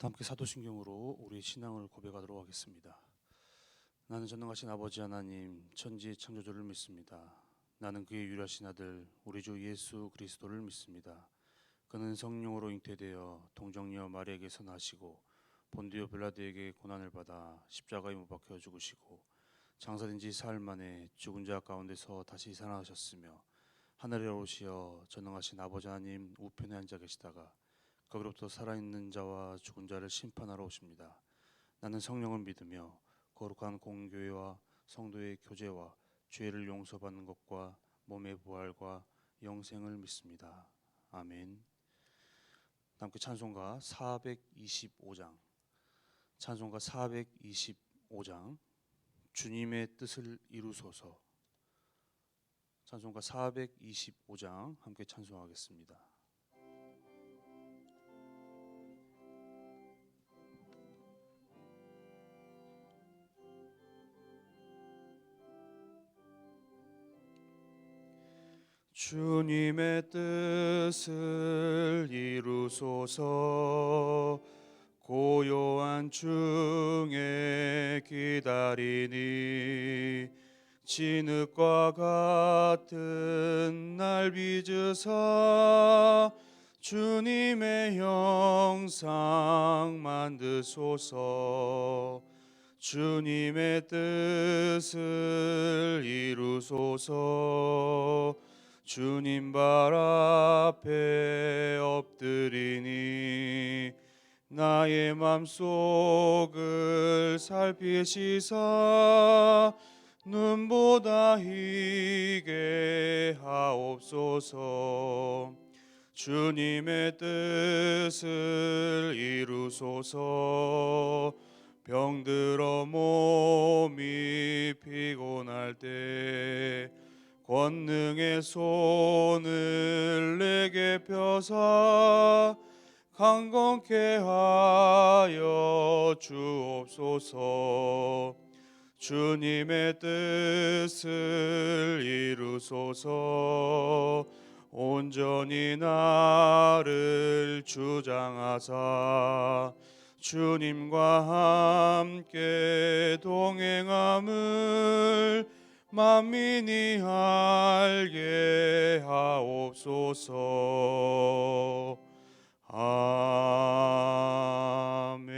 함께 사도신경으로 우리의 신앙을 고백하도록 하겠습니다. 나는 전능하신 아버지 하나님 천지의 창조주를 믿습니다. 나는 그의 유일하신 아들 우리 주 예수 그리스도를 믿습니다. 그는 성령으로 잉태되어 동정녀 마리아에게서 나시고 본디오 빌라도에게 고난을 받아 십자가에 못 박혀 죽으시고 장사된 지 사흘 만에 죽은 자 가운데서 다시 살아나셨으며 하늘에 오르시어 전능하신 아버지 하나님 우편에 앉아 계시다가 거기로부터 살아있는 자와 죽은 자를 심판하러 오십니다. 나는 성령을 믿으며 거룩한 공교회와 성도의 교제와 죄를 용서받는 것과 몸의 부활과 영생을 믿습니다. 아멘. 함께 찬송가 425장 찬송가 425장 주님의 뜻을 이루소서. 찬송가 425장 함께 찬송하겠습니다. 주님의 뜻을 이루소서. 고요한 중에 기다리니 진흙과 같은 날 빚으사 주님의 형상 만드소서. 주님의 뜻을 이루소서. 주님 발 앞에 엎드리니 나의 맘속을 살피시사 눈보다 희게 하옵소서. 주님의 뜻을 이루소서. 병들어 몸이 피곤할 때 권능의 손을 내게 펴사 강건케 하여 주옵소서. 주님의 뜻을 이루소서. 온전히 나를 주장하사 주님과 함께 동행함을 만민이 알게 하옵소서. 아멘.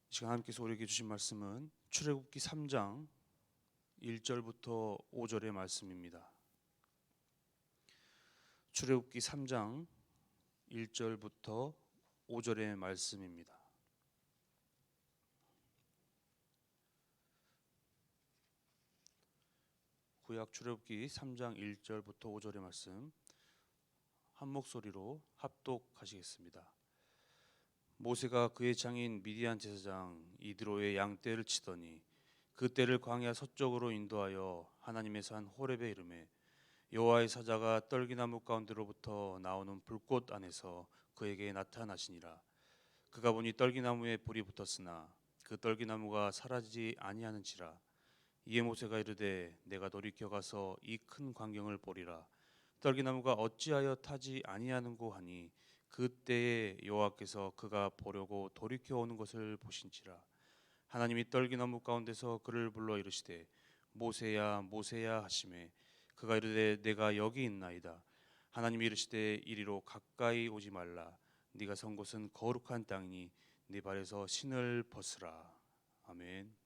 이 시간 함께서 우리에게 주신 말씀은 출애굽기 3장 1절부터 5절의 말씀입니다. 출애굽기 3장 1절부터 5절의 말씀입니다. 구약 출애굽기 3장 1절부터 5절의 말씀 한 목소리로 합독하시겠습니다. 모세가 그의 장인 미디안 제사장 이드로의 양떼를 치더니 그 떼를 광야 서쪽으로 인도하여 하나님의 산 호렙에 이르매 여호와의 사자가 떨기나무 가운데로부터 나오는 불꽃 안에서 그에게 나타나시니라. 그가 보니 떨기나무에 불이 붙었으나 그 떨기나무가 사라지지 아니하는지라. 이에 모세가 이르되 내가 돌이켜 가서 이 큰 광경을 보리라. 떨기나무가 어찌하여 타지 아니하는고 하니 그때에 여호와께서 그가 보려고 돌이켜 오는 것을 보신지라. 하나님이 떨기나무 가운데서 그를 불러 이르시되 모세야 모세야 하시매 그가 이르되 내가 여기 있나이다. 하나님이 이르시되 이리로 가까이 오지 말라. 네가 선 곳은 거룩한 땅이니 네 발에서 신을 벗으라. 아멘.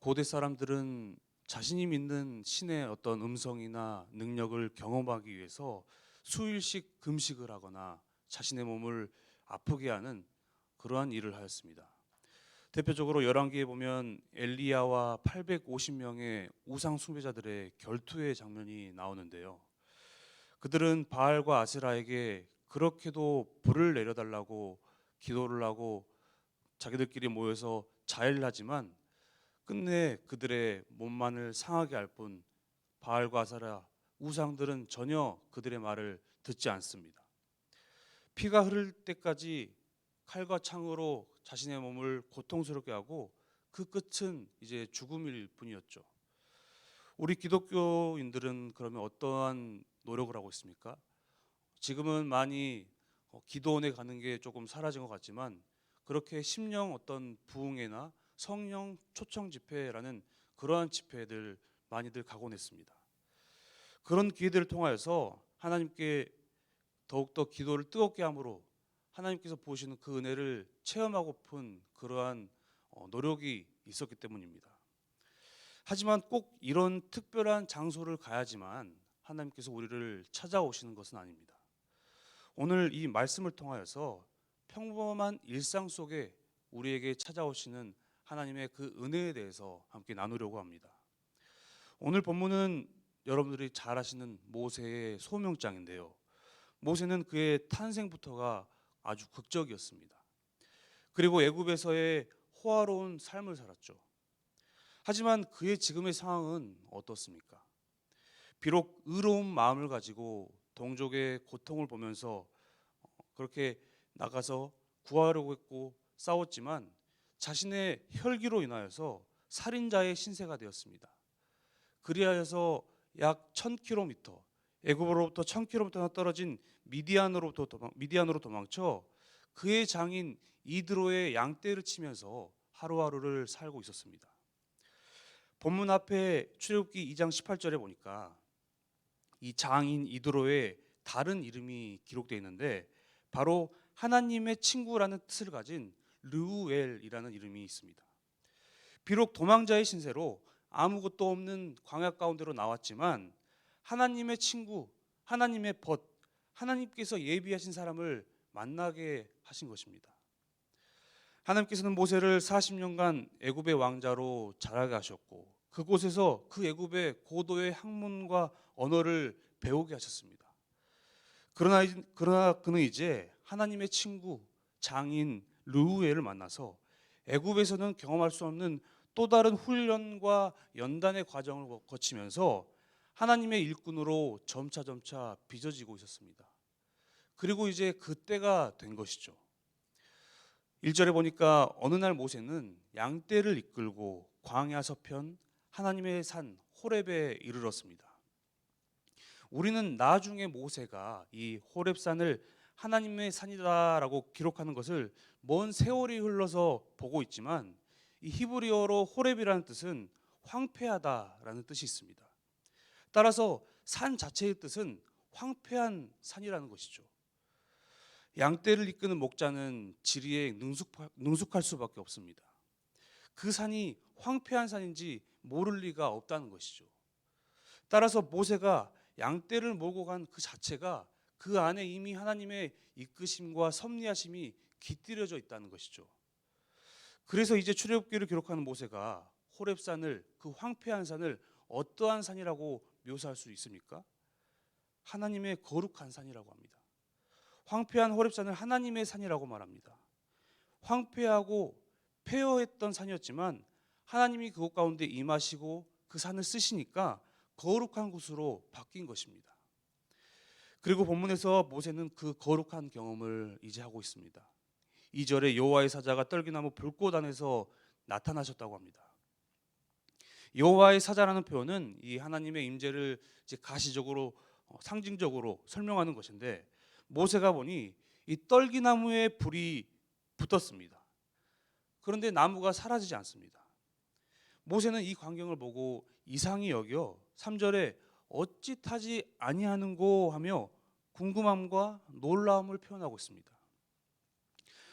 고대 사람들은 자신이 믿는 신의 어떤 음성이나 능력을 경험하기 위해서 수일씩 금식을 하거나 자신의 몸을 아프게 하는 그러한 일을 하였습니다. 대표적으로 열왕기에 보면 엘리야와 850명의 우상 숭배자들의 결투의 장면이 나오는데요. 그들은 바알과 아세라에게 그렇게도 불을 내려달라고 기도를 하고 자기들끼리 모여서 자해를 하지만 끝내 그들의 몸만을 상하게 할 뿐 바알과 아세라 우상들은 전혀 그들의 말을 듣지 않습니다. 피가 흐를 때까지 칼과 창으로 자신의 몸을 고통스럽게 하고 그 끝은 이제 죽음일 뿐이었죠. 우리 기독교인들은 그러면 어떠한 노력을 하고 있습니까? 지금은 많이 기도원에 가는 게 조금 사라진 것 같지만 그렇게 심령 어떤 부흥회나 성령 초청 집회라는 그러한 집회들 많이들 가곤 했습니다. 그런 기회들을 통하여서 하나님께 더욱더 기도를 뜨겁게 함으로 하나님께서 보시는 그 은혜를 체험하고픈 그러한 노력이 있었기 때문입니다. 하지만 꼭 이런 특별한 장소를 가야지만 하나님께서 우리를 찾아오시는 것은 아닙니다. 오늘 이 말씀을 통하여서 평범한 일상 속에 우리에게 찾아오시는 하나님의 그 은혜에 대해서 함께 나누려고 합니다. 오늘 본문은 여러분들이 잘 아시는 모세의 소명장인데요. 모세는 그의 탄생부터가 아주 극적이었습니다. 그리고 애굽에서의 호화로운 삶을 살았죠. 하지만 그의 지금의 상황은 어떻습니까? 비록 의로운 마음을 가지고 동족의 고통을 보면서 그렇게 나가서 구하려고 했고 싸웠지만 자신의 혈기로 인하여서 살인자의 신세가 되었습니다. 그리하여서 약 1000km, 애굽으로부터 1000km나 떨어진 미디안으로 도망쳐 그의 장인 이드로의 양떼를 치면서 하루하루를 살고 있었습니다. 본문 앞에 출애굽기 2장 18절에 보니까 이 장인 이드로의 다른 이름이 기록되어 있는데 바로 하나님의 친구라는 뜻을 가진 르우엘이라는 이름이 있습니다. 비록 도망자의 신세로 아무것도 없는 광야 가운데로 나왔지만 하나님의 친구, 하나님의 벗, 하나님께서 예비하신 사람을 만나게 하신 것입니다. 하나님께서는 모세를 40년간 애굽의 왕자로 자라게 하셨고 그곳에서 그 애굽의 고도의 학문과 언어를 배우게 하셨습니다. 그러나 그는 이제 하나님의 친구 장인 르우엘을 만나서 애굽에서는 경험할 수 없는 또 다른 훈련과 연단의 과정을 거치면서 하나님의 일꾼으로 점차 빚어지고 있었습니다. 그리고 이제 그때가 된 것이죠. 1절에 보니까 어느 날 모세는 양떼를 이끌고 광야 서편 하나님의 산 호렙에 이르렀습니다. 우리는 나중에 모세가 이 호렙산을 하나님의 산이다라고 기록하는 것을 먼 세월이 흘러서 보고 있지만 이 히브리어로 호렙이라는 뜻은 황폐하다라는 뜻이 있습니다. 따라서 산 자체의 뜻은 황폐한 산이라는 것이죠. 양떼를 이끄는 목자는 지리에 능숙할 수밖에 없습니다. 그 산이 황폐한 산인지 모를 리가 없다는 것이죠. 따라서 모세가 양떼를 몰고 간 그 자체가 그 안에 이미 하나님의 이끄심과 섭리하심이 깃들여져 있다는 것이죠. 그래서 이제 출애굽기를 기록하는 모세가 호렙산을, 그 황폐한 산을 어떠한 산이라고 묘사할 수 있습니까? 하나님의 거룩한 산이라고 합니다. 황폐한 호렙산을 하나님의 산이라고 말합니다. 황폐하고 폐허했던 산이었지만 하나님이 그곳 가운데 임하시고 그 산을 쓰시니까 거룩한 곳으로 바뀐 것입니다. 그리고 본문에서 모세는 그 거룩한 경험을 이제 하고 있습니다. 2절에 여호와의 사자가 떨기나무 불꽃 안에서 나타나셨다고 합니다. 여호와의 사자라는 표현은 이 하나님의 임재를 이제 가시적으로 상징적으로 설명하는 것인데 모세가 보니 이 떨기나무에 불이 붙었습니다. 그런데 나무가 사라지지 않습니다. 모세는 이 광경을 보고 이상히 여겨 3절에 어찌 타지 아니하는고 하며 궁금함과 놀라움을 표현하고 있습니다.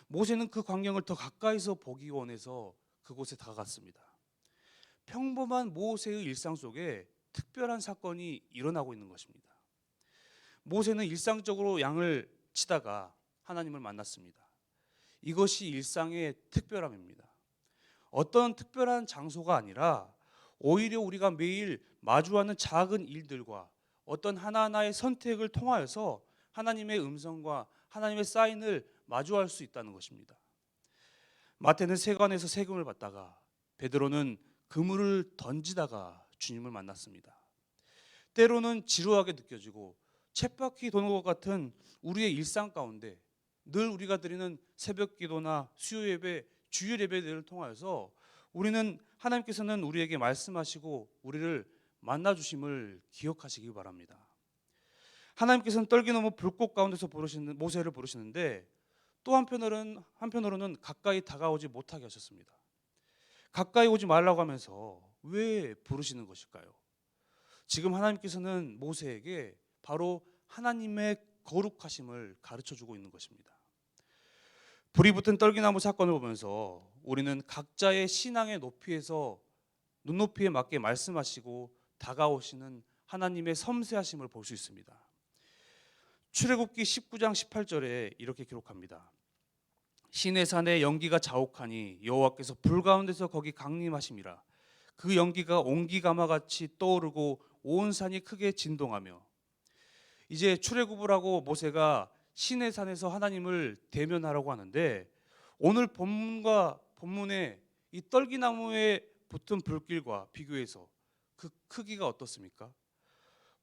모세는 그 광경을 더 가까이서 보기 원해서 그곳에 다가갔습니다. 평범한 모세의 일상 속에 특별한 사건이 일어나고 있는 것입니다. 모세는 일상적으로 양을 치다가 하나님을 만났습니다. 이것이 일상의 특별함입니다. 어떤 특별한 장소가 아니라 오히려 우리가 매일 마주하는 작은 일들과 어떤 하나하나의 선택을 통하여서 하나님의 음성과 하나님의 사인을 마주할 수 있다는 것입니다. 마태는 세관에서 세금을 받다가 베드로는 그물을 던지다가 주님을 만났습니다. 때로는 지루하게 느껴지고 쳇바퀴 도는 것 같은 우리의 일상 가운데 늘 우리가 드리는 새벽 기도나 수요 예배, 주일 예배들을 통하여서 우리는 하나님께서는 우리에게 말씀하시고 우리를 만나 주심을 기억하시기 바랍니다. 하나님께서는 떨기 넘어 불꽃 가운데서 부르시는 모세를 부르시는데 또 한편으로는 가까이 다가오지 못하게 하셨습니다. 가까이 오지 말라고 하면서 왜 부르시는 것일까요? 지금 하나님께서는 모세에게 바로 하나님의 거룩하심을 가르쳐 주고 있는 것입니다. 불이 붙은 떨기나무 사건을 보면서 우리는 각자의 신앙의 높이에서 눈높이에 맞게 말씀하시고 다가오시는 하나님의 섬세하심을 볼 수 있습니다. 출애굽기 19장 18절에 이렇게 기록합니다. 시내 산에 연기가 자욱하니 여호와께서 불 가운데서 거기 강림하심이라. 그 연기가 온기가마같이 떠오르고 온 산이 크게 진동하며. 이제 출애굽을 하고 모세가 시내 산에서 하나님을 대면하라고 하는데 오늘 본문의 이 떨기나무에 붙은 불길과 비교해서 그 크기가 어떻습니까?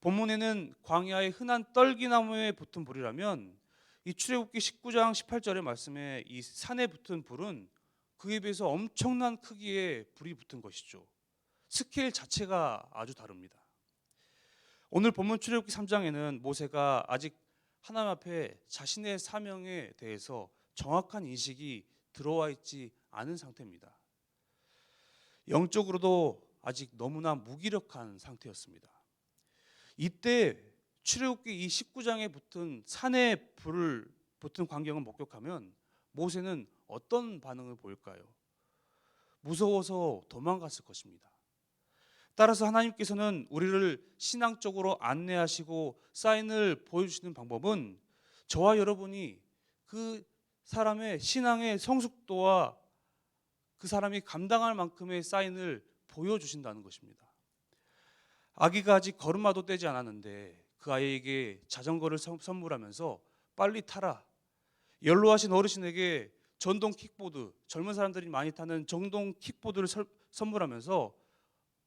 본문에는 광야의 흔한 떨기나무에 붙은 불이라면 이 출애굽기 19장 18절의 말씀에 이 산에 붙은 불은 그에 비해서 엄청난 크기의 불이 붙은 것이죠. 스케일 자체가 아주 다릅니다. 오늘 본문 출애굽기 3장에는 모세가 아직 하나님 앞에 자신의 사명에 대해서 정확한 인식이 들어와 있지 않은 상태입니다. 영적으로도 아직 너무나 무기력한 상태였습니다. 이때 출애굽기 이 19장에 붙은 산에 불을 붙은 광경을 목격하면 모세는 어떤 반응을 보일까요? 무서워서 도망갔을 것입니다. 따라서 하나님께서는 우리를 신앙적으로 안내하시고 사인을 보여주시는 방법은 저와 여러분이 그 사람의 신앙의 성숙도와 그 사람이 감당할 만큼의 사인을 보여주신다는 것입니다. 아기가 아직 걸음마도 떼지 않았는데 그 아이에게 자전거를 선물하면서 빨리 타라. 연로하신 어르신에게 전동 킥보드, 젊은 사람들이 많이 타는 전동 킥보드를 선물하면서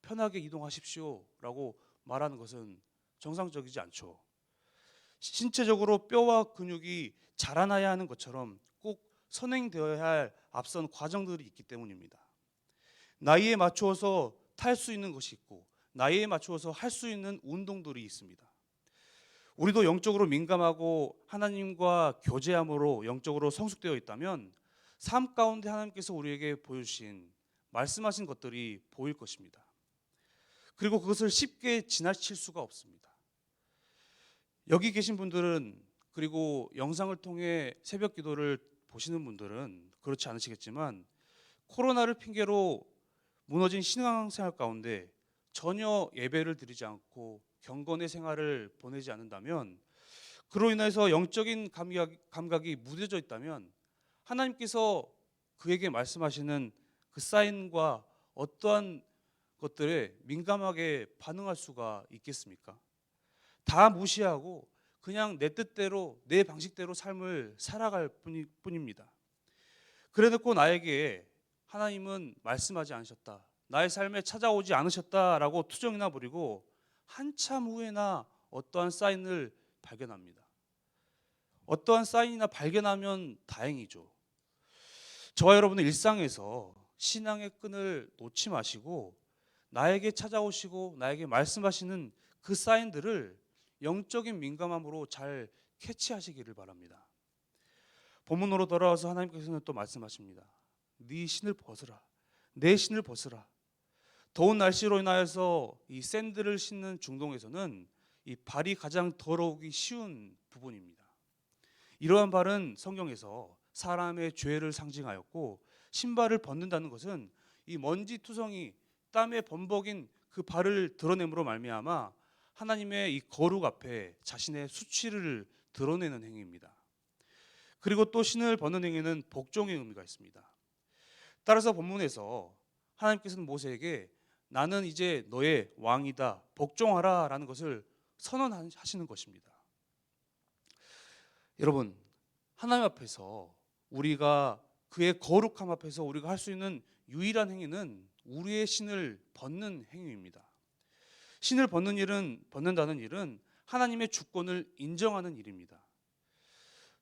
편하게 이동하십시오 라고 말하는 것은 정상적이지 않죠. 신체적으로 뼈와 근육이 자라나야 하는 것처럼 꼭 선행되어야 할 앞선 과정들이 있기 때문입니다. 나이에 맞추어서 탈 수 있는 것이 있고 나이에 맞추어서 할 수 있는 운동들이 있습니다. 우리도 영적으로 민감하고 하나님과 교제함으로 영적으로 성숙되어 있다면 삶 가운데 하나님께서 우리에게 보여주신 말씀하신 것들이 보일 것입니다. 그리고 그것을 쉽게 지나칠 수가 없습니다. 여기 계신 분들은 그리고 영상을 통해 새벽 기도를 보시는 분들은 그렇지 않으시겠지만 코로나를 핑계로 무너진 신앙생활 가운데 전혀 예배를 드리지 않고 경건의 생활을 보내지 않는다면 그로 인해서 영적인 감각이 무뎌져 있다면 하나님께서 그에게 말씀하시는 그 사인과 어떠한 것들에 민감하게 반응할 수가 있겠습니까? 다 무시하고 그냥 내 뜻대로 내 방식대로 삶을 살아갈 뿐입니다. 그래놓고 나에게 하나님은 말씀하지 않으셨다, 나의 삶에 찾아오지 않으셨다라고 투정이나 부리고 한참 후에나 어떠한 사인을 발견합니다. 어떠한 사인이나 발견하면 다행이죠. 저와 여러분은 일상에서 신앙의 끈을 놓지 마시고 나에게 찾아오시고 나에게 말씀하시는 그 사인들을 영적인 민감함으로 잘 캐치하시기를 바랍니다. 본문으로 돌아와서 하나님께서는 또 말씀하십니다. 네 신을 벗으라. 내 신을 벗으라. 더운 날씨로 인하여서 이 샌들을 신는 중동에서는 이 발이 가장 더러우기 쉬운 부분입니다. 이러한 발은 성경에서 사람의 죄를 상징하였고 신발을 벗는다는 것은 이 먼지투성이 땀에 범벅인 그 발을 드러냄으로 말미암아 하나님의 이 거룩 앞에 자신의 수치를 드러내는 행위입니다. 그리고 또 신을 벗는 행위는 복종의 의미가 있습니다. 따라서 본문에서 하나님께서는 모세에게 나는 이제 너의 왕이다, 복종하라 라는 것을 선언하시는 것입니다. 여러분, 하나님 앞에서 우리가 그의 거룩함 앞에서 우리가 할 수 있는 유일한 행위는 우리의 신을 벗는 행위입니다. 신을 벗는다는 일은 하나님의 주권을 인정하는 일입니다.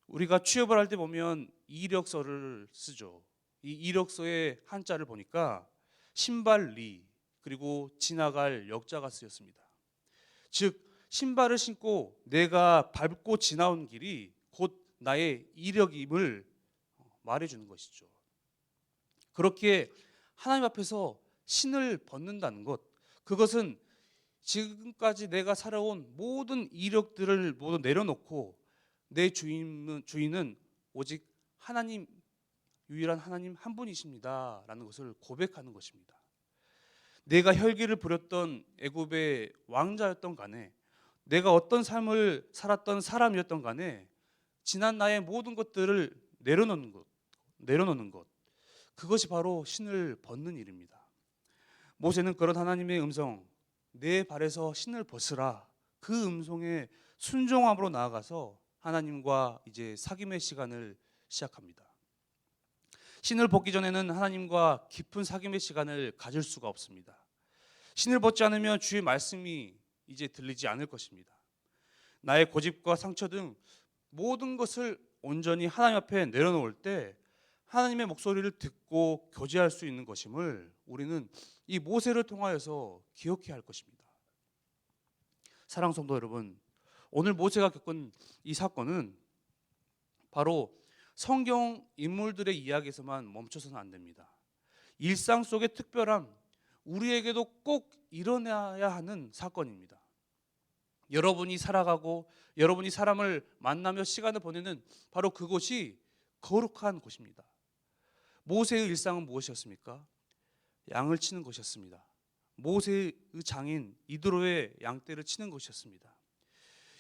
우리가 취업을 할 때 보면 이력서를 쓰죠. 이 이력서의 한자를 보니까 신발리, 그리고 지나갈 역자가 쓰였습니다. 즉 신발을 신고 내가 밟고 지나온 길이 곧 나의 이력임을 말해주는 것이죠. 그렇게 하나님 앞에서 신을 벗는다는 것, 그것은 지금까지 내가 살아온 모든 이력들을 모두 내려놓고 내 주인은 오직 하나님, 유일한 하나님 한 분이십니다 라는 것을 고백하는 것입니다. 내가 혈기를 부렸던 애굽의 왕자였던 간에, 내가 어떤 삶을 살았던 사람이었던 간에 지난 나의 모든 것들을 내려놓는 것, 그것이 바로 신을 벗는 일입니다. 모세는 그런 하나님의 음성, 내 발에서 신을 벗으라, 그 음성에 순종함으로 나아가서 하나님과 이제 사귐의 시간을 시작합니다. 신을 벗기 전에는 하나님과 깊은 사귐의 시간을 가질 수가 없습니다. 신을 벗지 않으면 주의 말씀이 이제 들리지 않을 것입니다. 나의 고집과 상처 등 모든 것을 온전히 하나님 앞에 내려놓을 때 하나님의 목소리를 듣고 교제할 수 있는 것임을 우리는 이 모세를 통하여서 기억해야 할 것입니다. 사랑하는 성도 여러분, 오늘 모세가 겪은 이 사건은 바로 성경 인물들의 이야기에서만 멈춰서는 안 됩니다. 일상 속의 특별함, 우리에게도 꼭 일어나야 하는 사건입니다. 여러분이 살아가고 여러분이 사람을 만나며 시간을 보내는 바로 그곳이 거룩한 곳입니다. 모세의 일상은 무엇이었습니까? 양을 치는 것이었습니다. 모세의 장인 이드로의 양떼를 치는 것이었습니다.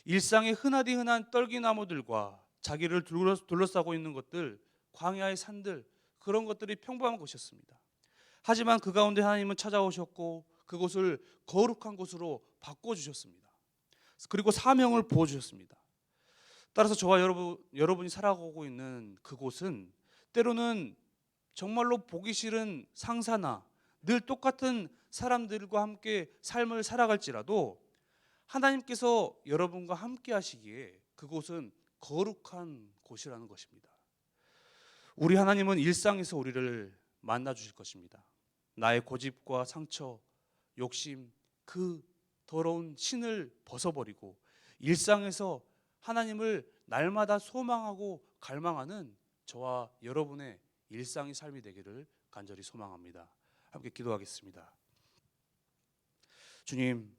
일상의 흔하디 흔한 떨기나무들과 자기를 둘러싸고 있는 것들, 광야의 산들, 그런 것들이 평범한 것이었습니다. 하지만 그 가운데 하나님은 찾아오셨고 그곳을 거룩한 곳으로 바꿔주셨습니다. 그리고 사명을 부어주셨습니다. 따라서 저와 여러분이 살아가고 있는 그곳은 때로는 정말로 보기 싫은 상사나 늘 똑같은 사람들과 함께 삶을 살아갈지라도 하나님께서 여러분과 함께 하시기에 그곳은 거룩한 곳이라는 것입니다. 우리 하나님은 일상에서 우리를 만나 주실 것입니다. 나의 고집과 상처, 욕심, 그 더러운 신을 벗어버리고 일상에서 하나님을 날마다 소망하고 갈망하는 저와 여러분의 일상의 삶이 되기를 간절히 소망합니다. 함께 기도하겠습니다. 주님,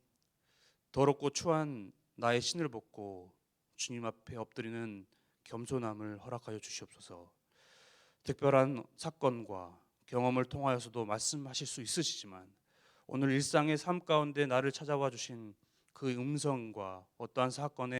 더럽고 추한 나의 신을 벗고 주님 앞에 엎드리는 겸손함을 허락하여 주시옵소서. 특별한 사건과 경험을 통하여서도 말씀하실 수 있으시지만 오늘 일상의 삶 가운데 나를 찾아와 주신 그 음성과 어떠한 사건의